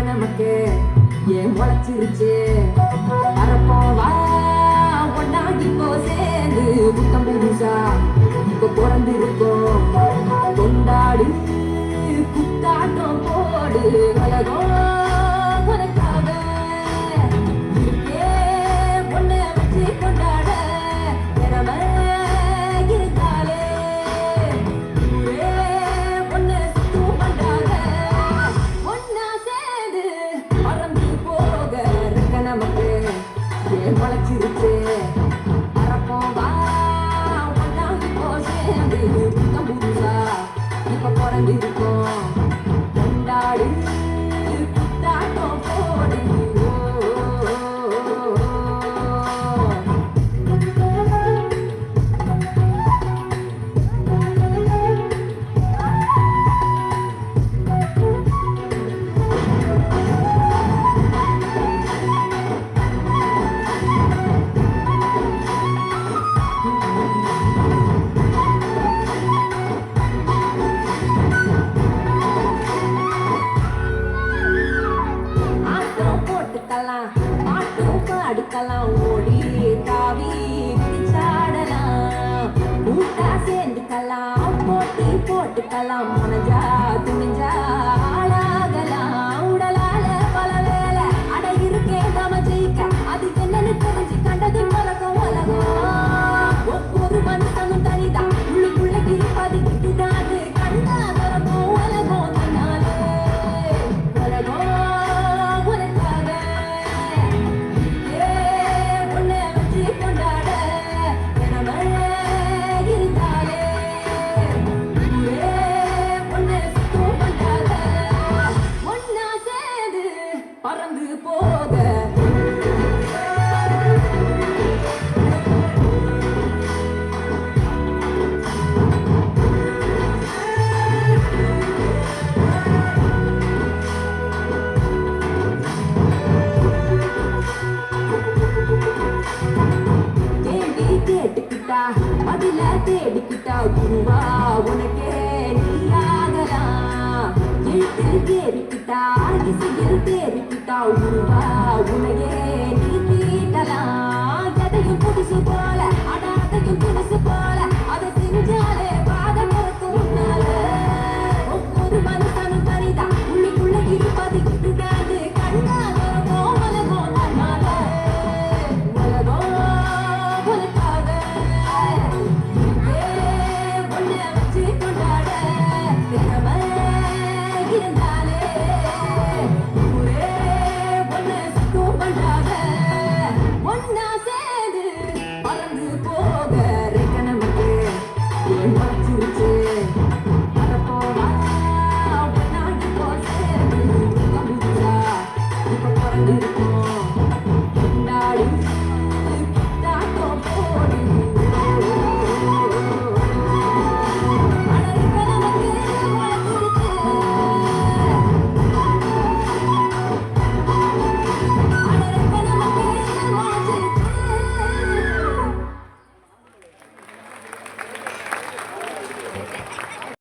நமக்கு ஏன் முளைச்சிருச்சு வரப்போவா ஒன்னாகி போ சேர்ந்து புத்தம் புதுசா இப்ப பிறந்திருக்கோம் கொண்டாடு குத்தாட்டம் போடு உலகம் உனக்காக இருக்கே பொண்ணை வச்சு கொண்டாட திறமை இருந்தாலே ஊரே பொண்ணு சுத்தம் பண்றாங்க ஒன்னா சேர்ந்து பறந்து போக இருக்க நமக்கு ஏன் முளைச்சிருச்சு வரப்போவா ஒன்னாகி போ சேர்ந்து புத்தம் புதுசா இப்ப பிறந்திருக்கோம் கொண்டாடு குத்தாட்டம் போடு அடிக்கலாம் ஓடி தாவி குதிச்சாடலாம் கூட்டா சேர்ந்துக்கலாம் போட்டி போட்டுக்கலாம் மனஜா துணிஞ்சா ஆளாகலாம் உடலால பல வேலை அட இருக்கே நாம ஜெயிக்க அது என்னன்னு தெரிஞ்சு கண்டது உலகம் ஒவ்வொரு மனுஷனும் தனிதான் உள்ளுக்குள்ள இருப்பது இதுதான் கண்டா தரப்போம் உலகம் தன்னாலே உலகம் பறந்து போக கேட்டுக்கிட்டா பதில தேடிக்கிட்டா குருவா உனக்கே நீயாகலாம் எழுத்தில் தேடிக்கிட்டா இசையில் தேடிக்கிட்டா உருவா உனையே நீ தீட்டலாம் எதையும் புதுசு போல